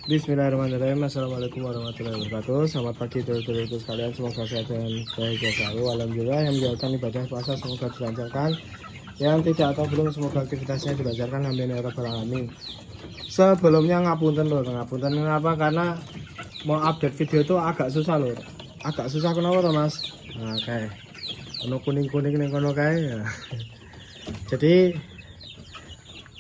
Bismillahirrahmanirrahim. Assalamualaikum warahmatullahi wabarakatuh. Selamat pagi dulur-dulurku sekalian. Semoga sehat dan bahagia selalu. Alhamdulillah, yang menjalankan ibadah puasa semoga dilancarkan. Yang tidak atau belum semoga aktivitasnya dilancarkan. Amin ya rabbal alamin. Sebelumnya ngapunten lur, ngapunten kenapa? Karena mau update video itu agak susah lur. Agak susah kenapa tuh mas? Nah kayak kuning-kuning nih kono kayak ya. Jadi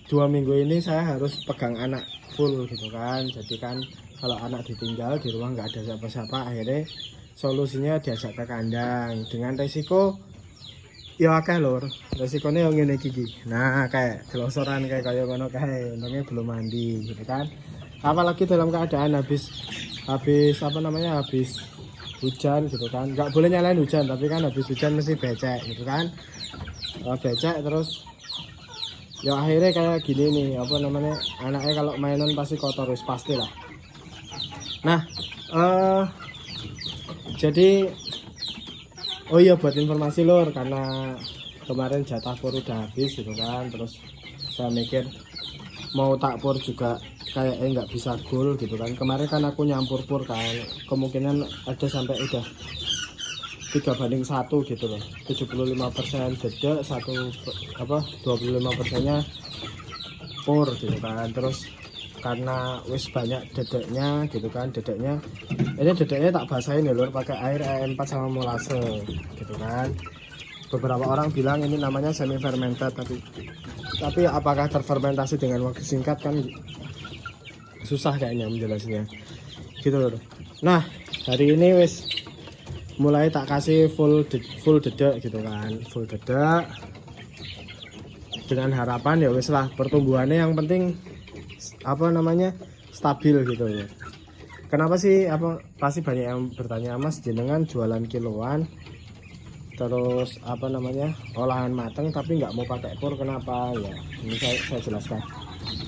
2 minggu ini saya harus pegang anak full gitu kan. Jadi kan kalau anak ditinggal di rumah nggak ada siapa-siapa, akhirnya solusinya diajak ke kandang dengan resiko ya akeh lur, resikonya yang ngene iki. Nah kayak gelosoran kayak ngono kayak untungnya belum mandi gitu kan. Apalagi dalam keadaan habis hujan gitu kan. Nggak boleh nyalain hujan, tapi kan habis hujan mesti becek gitu kan. Becek terus ya akhirnya kayak gini nih, anaknya kalau mainan pasti kotor, wis pasti lah. Nah jadi oh iya buat informasi lur, karena kemarin jatah pur udah habis gitu kan, terus saya mikir mau tak pur juga kayaknya nggak bisa gol gitu kan. Kemarin kan aku nyampur pur kan, kemungkinan ada sampai udah 3:1 gitu loh, 75% dedek, 25%-nya pur gitu kan. Terus karena wis banyak dedeknya gitu kan, dedeknya tak basahin ya lur, pakai air E4 sama molase gitu kan. Beberapa orang bilang ini namanya semi fermented, tapi apakah terfermentasi dengan waktu singkat kan susah kayaknya menjelasnya gitu lur. Nah hari ini wis mulai tak kasih full dedek gitu kan, full dedek dengan harapan ya wis lah pertumbuhannya yang penting stabil gitu ya. Kenapa sih pasti banyak yang bertanya, mas jenengan jualan kiloan terus olahan mateng tapi nggak mau pakai pur, kenapa ya? Ini saya jelaskan.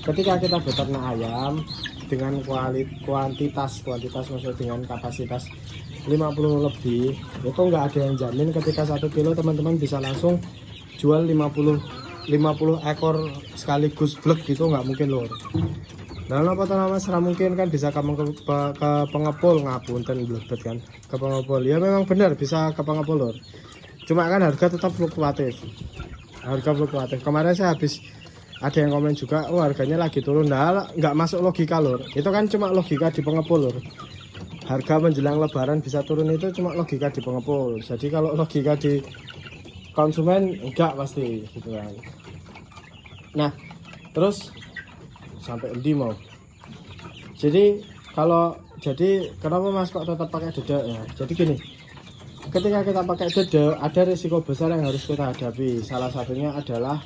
Ketika kita beternak ayam dengan kuantitas maksudnya dengan kapasitas 50 lebih, itu nggak ada yang jamin ketika 1 kilo teman-teman bisa langsung jual 50 ekor sekaligus blek gitu, nggak mungkin lor. Nah apa tuh mas, mungkin kan bisa ke pengepul, ngapunten blebet kan ke pengepul, ya memang benar bisa ke pengepul lor, cuma kan harga tetap fluktuatif. Kemarin saya habis ada yang komen juga, oh harganya lagi turun. Nah nggak masuk logika lor, itu kan cuma logika di pengepul lor. Harga menjelang lebaran bisa turun itu cuma logika di pengepul. Jadi kalau logika di konsumen enggak pasti gitu kan. Nah terus sampai endi mau, jadi kenapa mas kok tetap pakai dedek ya? Jadi gini, ketika kita pakai dedek ada risiko besar yang harus kita hadapi. Salah satunya adalah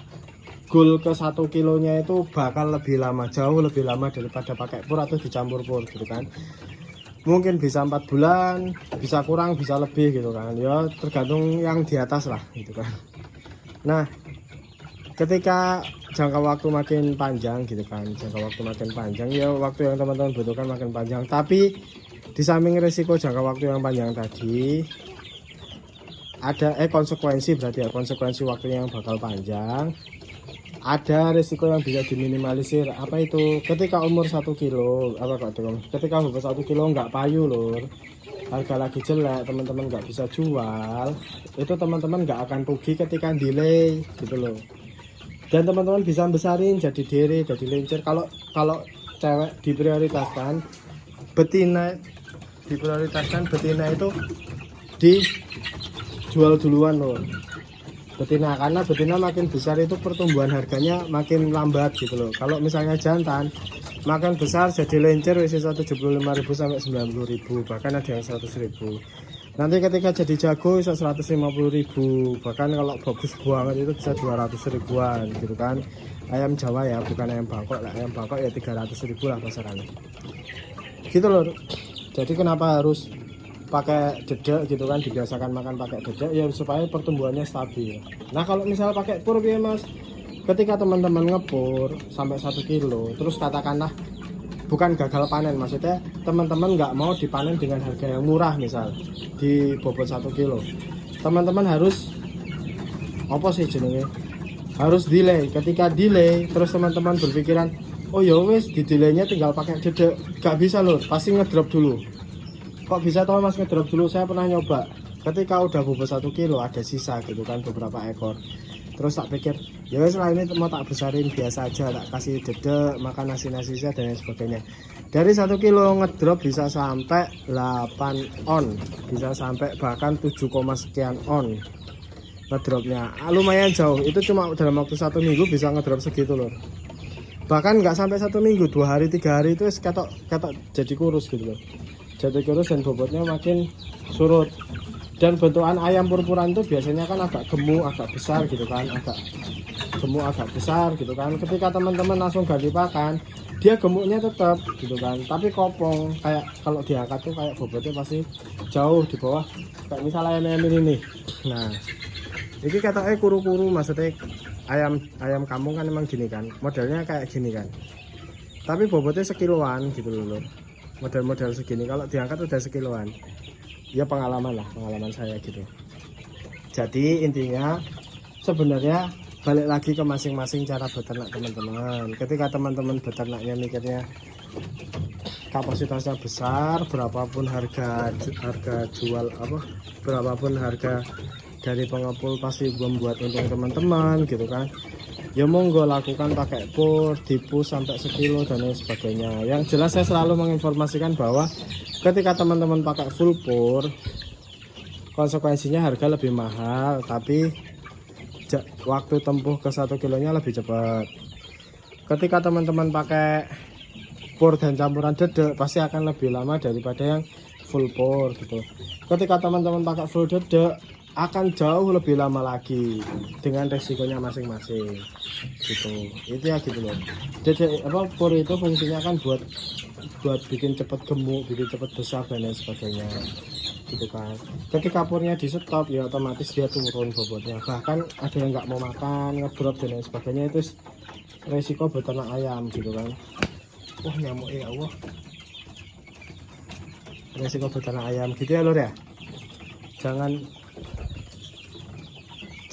goal ke 1 kilonya itu bakal lebih lama, jauh lebih lama daripada pakai pur atau dicampur pur gitu kan. Mungkin bisa 4 bulan, bisa kurang, bisa lebih gitu kan, ya tergantung yang di atas lah gitu kan. Nah ketika jangka waktu makin panjang gitu kan, ya waktu yang teman-teman butuhkan makin panjang. Tapi di samping risiko jangka waktu yang panjang tadi, ada konsekuensi waktu yang bakal panjang, ada risiko yang bisa diminimalisir. Apa itu? Ketika umur 1 kilo ketika umur 1 kilo nggak payu lur, harga lagi jelek, teman-teman nggak bisa jual, itu teman-teman nggak akan rugi ketika delay gitu loh. Dan teman-teman bisa besarin jadi dere, jadi lencer. Kalau cewek diprioritaskan, betina itu dijual duluan loh betina, karena betina makin besar itu pertumbuhan harganya makin lambat gitu loh. Kalau misalnya jantan makin besar jadi lencer wis 75.000 sampai 90.000, bahkan ada yang 100.000. Nanti ketika jadi jago bisa 150.000, bahkan kalau bagus banget itu bisa 200 ribuan gitu kan. Ayam Jawa ya, bukan ayam Bangkok lah. Ayam Bangkok ya 300.000 lah pasarannya gitu loh. Jadi kenapa harus pakai dedek gitu kan, dibiasakan makan pakai dedek ya supaya pertumbuhannya stabil. Nah kalau misalnya pakai pur ya mas, ketika teman-teman ngepur sampai 1 kilo terus katakanlah bukan gagal panen, maksudnya teman-teman nggak mau dipanen dengan harga yang murah, misal di bobot 1 kilo, teman-teman harus harus delay. Ketika delay terus teman-teman berpikiran oh ya wes didelenya tinggal pakai dedek, gak bisa lur, pasti ngedrop dulu. Kok bisa toh mas ngedrop dulu? Saya pernah nyoba, ketika udah bobot 1 kilo ada sisa gitu kan beberapa ekor. Terus tak pikir ya wes lah ini mau tak besarin biasa aja, tak kasih dedek, makan nasi dan lain sebagainya. Dari 1 kilo ngedrop bisa sampai 8 on, bisa sampai bahkan 7, sekian on ngedropnya. Lumayan jauh, itu cuma dalam waktu 1 minggu bisa ngedrop segitu loh. Bahkan nggak sampai 1 minggu, 2 hari 3 hari itu ketok jadi kurus gitu loh, jadi kurus dan bobotnya makin surut. Dan bentukan ayam purpuran itu biasanya kan agak gemuk, agak besar gitu kan, agak gemuk, agak besar gitu kan. Ketika teman-teman langsung ganti pakan, dia gemuknya tetap gitu kan, tapi kopong, kayak kalau diangkat tuh kayak bobotnya pasti jauh di bawah kayak misalnya ayam ini nih. Nah ini katanya kuru-kuru, maksudnya ayam kampung kan emang gini kan, modelnya kayak gini kan, tapi bobotnya sekiloan gitu loh. Model-model segini kalau diangkat udah sekiloan. Ya pengalaman saya gitu. Jadi intinya sebenarnya balik lagi ke masing-masing cara beternak teman-teman. Ketika teman-teman beternaknya mikirnya kapasitasnya besar, berapapun harga jual berapapun harga dari pengepul pasti membuat untung teman-teman gitu kan. Ya monggo lakukan pakai pur, dipus sampai 1 kilo dan lain sebagainya. Yang jelas saya selalu menginformasikan bahwa ketika teman-teman pakai full pur, konsekuensinya harga lebih mahal, tapi waktu tempuh ke 1 kilonya lebih cepat. Ketika teman-teman pakai pur dan campuran dedek, pasti akan lebih lama daripada yang full pur gitu. Ketika teman-teman pakai full dedek, akan jauh lebih lama lagi dengan resikonya masing-masing gitu. Itu ya gitu loh. Jadi pur itu fungsinya kan buat bikin cepet gemuk, bikin cepet besar dan lain sebagainya gitu kan. Ketika purnya di stop ya otomatis dia turun bobotnya, bahkan ada yang nggak mau makan, ngedrop dan lain sebagainya. Itu resiko beternak ayam gitu kan. Wah nyamuk ya Allah, resiko beternak ayam gitu ya lur ya.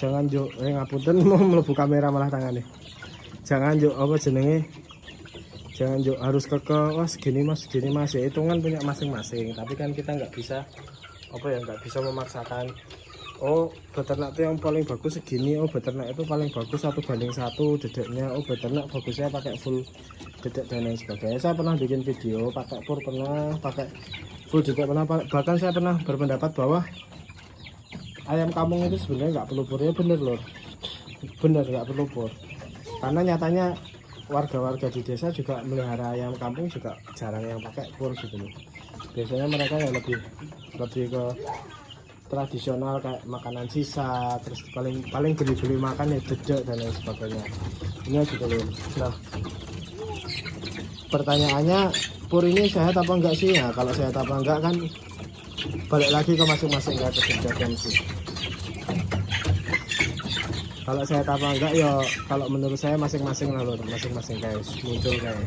Jangan yuk, ngapunten mau mlebu kamera malah tangannya. Jangan yuk jangan yuk harus wah segini mas ya, hitungan punya masing-masing. Tapi kan kita nggak bisa nggak bisa memaksakan. Oh beternak itu yang paling bagus segini, oh beternak itu paling bagus 1:1 dedeknya, oh beternak bagusnya pakai full dedek dan lain sebagainya. Saya pernah bikin video pakai pur, pernah pakai full dedek, pernah, bahkan saya pernah berpendapat bahwa ayam kampung itu sebenarnya nggak perlu pur. Ya bener loh, bener nggak perlu pur, karena nyatanya warga-warga di desa juga melihara ayam kampung juga jarang yang pakai pur gitu loh. Biasanya mereka yang lebih ke tradisional kayak makanan sisa, terus paling beli makan ya dedek dan lain sebagainya. Ini gitu loh. Nah pertanyaannya, pur ini sehat apa enggak sih? Nah kalau sehat apa enggak kan balik lagi ke masing-masing ya, kejadian sih. Kalau sehat apa enggak ya kalau menurut saya masing-masing lah lho, masing-masing guys, muncul kayak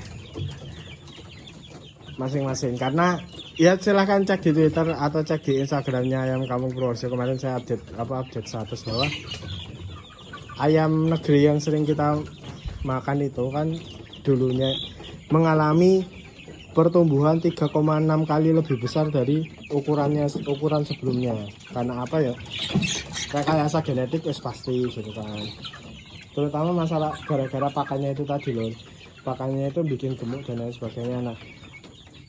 masing-masing. Karena ya silahkan cek di Twitter atau cek di Instagramnya Ayam Kampung Purworejo. Kemarin saya update status bahwa ayam negeri yang sering kita makan itu kan dulunya mengalami pertumbuhan 3,6 kali lebih besar dari ukuran sebelumnya. Karena apa ya, rekayasa genetik wis pasti gitu kan. Terutama masalah gara-gara pakannya itu tadi loh, pakannya itu bikin gemuk dan lain sebagainya. Nah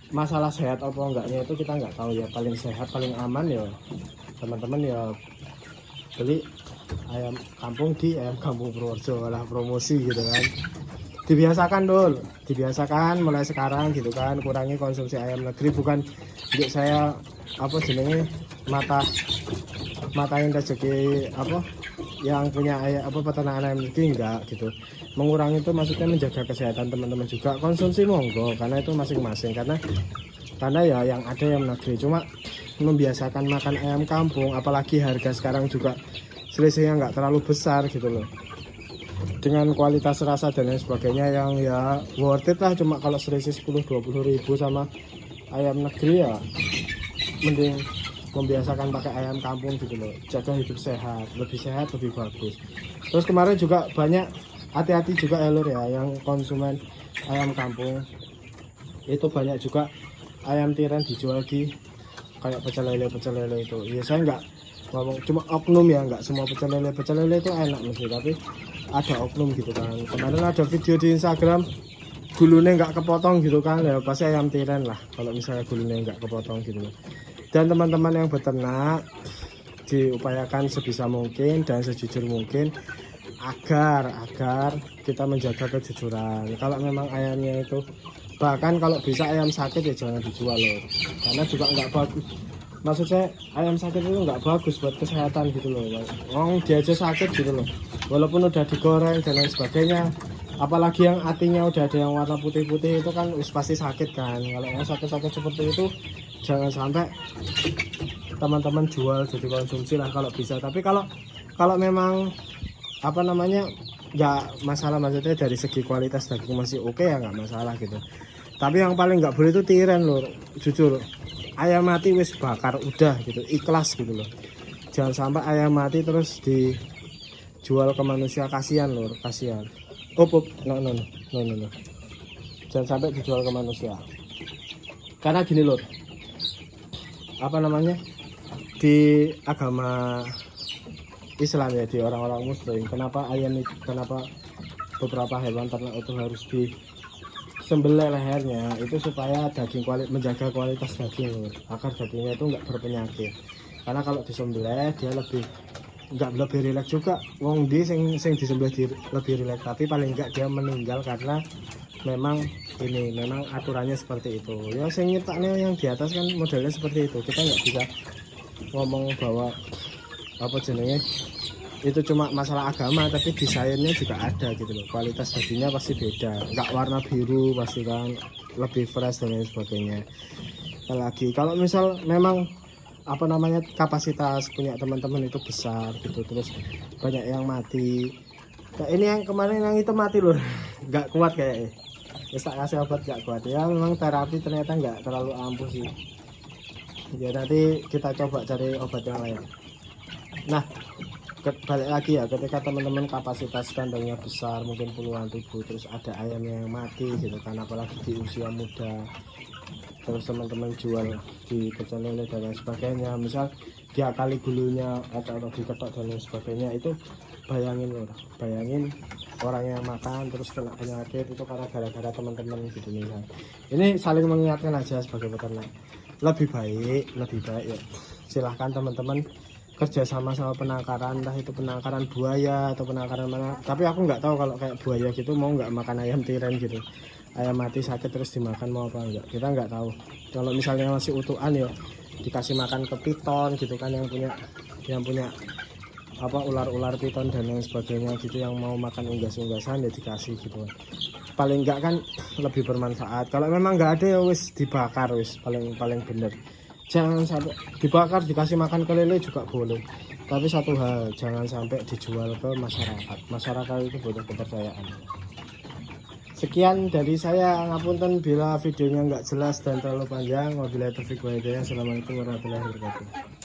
masalah sehat apa enggaknya itu kita nggak tahu ya. Paling sehat paling aman ya teman-teman ya beli ayam kampung di Ayam Kampung Purworejo, lah promosi gitu kan. Dibiasakan dulu, dibiasakan mulai sekarang gitu kan, kurangi konsumsi ayam negeri. Bukan untuk saya matain rezeki yang punya peternakan ayam negeri, enggak gitu. Mengurangi itu maksudnya menjaga kesehatan teman-teman juga. Konsumsi monggo, karena itu masing-masing, karena ya yang ada yang negeri. Cuma membiasakan makan ayam kampung, apalagi harga sekarang juga selisihnya nggak terlalu besar gitu loh, dengan kualitas rasa dan lain sebagainya yang ya worth it lah. Cuma kalau selisih 10-20 ribu sama ayam negeri ya mending membiasakan pakai ayam kampung gitu loh. Jaga hidup sehat, lebih bagus. Terus kemarin juga banyak hati-hati juga ya lur ya, yang konsumen ayam kampung itu banyak juga ayam tiren dijual di kayak pecel lele itu. Ya saya nggak ngomong cuma oknum ya, nggak semua pecel lele itu enak mesti, tapi ada oknum gitu kan. Kemarin ada video di Instagram gulune nggak kepotong gitu kan, ya pasti ayam tiren lah kalau misalnya gulune nggak kepotong gitu. Dan teman-teman yang beternak diupayakan sebisa mungkin dan sejujur mungkin agar kita menjaga kejujuran. Kalau memang ayamnya itu, bahkan kalau bisa ayam sakit ya jangan dijual loh, karena juga nggak bagus. Maksud saya ayam sakit itu nggak bagus buat kesehatan gitu loh. Ngomong dia aja sakit gitu loh, walaupun udah digoreng dan lain sebagainya. Apalagi yang hatinya udah ada yang warna putih-putih itu kan pasti sakit kan. Kalau yang sakit-sakit seperti itu jangan sampai teman-teman jual, jadi konsumsi lah kalau bisa. Tapi kalau memang apa namanya nggak masalah, maksudnya dari segi kualitas daging masih oke ya nggak masalah gitu. Tapi yang paling nggak boleh itu tiren lur, jujur. Ayam mati wis bakar udah gitu, ikhlas gitu loh. Jangan sampai ayam mati terus dijual ke manusia, kasihan lur, kasihan. No. Jangan sampai dijual ke manusia. Karena gini lur, apa namanya, di agama Islam ya, di orang-orang muslim, kenapa beberapa hewan ternak itu harus disembelih lehernya, itu supaya menjaga kualitas daging lur, agar dagingnya itu nggak berpenyakit. Karena kalau disembelih dia nggak lebih rileks juga, wong di sing disembelih lebih rileks, tapi paling nggak dia meninggal karena memang aturannya seperti itu ya. Sing nyiptaknya yang di atas kan modelnya seperti itu, kita nggak bisa ngomong bahwa apa jenenge itu cuma masalah agama, tapi desainnya juga ada gitu loh. Kualitas dagingnya pasti beda, nggak warna biru pasti kan, lebih fresh dan lain sebagainya. Lagi kalau misal memang apa namanya kapasitas punya teman-teman itu besar gitu, terus banyak yang mati. Nah, ini yang kemarin yang itu mati loh, nggak kuat kayaknya. Ya tak kasih obat nggak kuat ya, memang terapi ternyata nggak terlalu ampuh sih. Ya nanti kita coba cari obat yang lain. Nah balik lagi ya, ketika teman-teman kapasitas kandangnya besar mungkin puluhan ribu, terus ada ayam yang mati gitu kan, apalagi di usia muda, terus teman-teman jual di pecel lele dan lain sebagainya, misal dia kali gulunya atau diketok dan lain sebagainya, itu bayangin orang yang makan terus kena penyakit itu karena gara-gara teman-teman gitu. Misal ini saling mengingatkan aja sebagai peternak, lebih baik ya silahkan teman-teman kerja sama penangkaran, entah itu penangkaran buaya atau penangkaran mana. Tapi aku nggak tahu kalau kayak buaya gitu mau nggak makan ayam tiren gitu, ayam mati sakit terus dimakan mau apa enggak, kita nggak tahu. Kalau misalnya masih utuhan ya dikasih makan ke piton gitu kan, yang punya apa ular-ular piton dan lain sebagainya gitu, yang mau makan unggas-unggasan ya dikasih gitu. Paling enggak kan lebih bermanfaat. Kalau memang nggak ada ya wis dibakar, wis paling bener. Jangan sampai dibakar dikasih makan ke lele juga boleh, tapi satu hal, jangan sampai dijual ke masyarakat itu butuh kepercayaan. Sekian dari saya, ngapunten bila videonya nggak jelas dan terlalu panjang. Wabillahi taufiq wal hidayah. Assalamualaikum warahmatullahi wabarakatuh.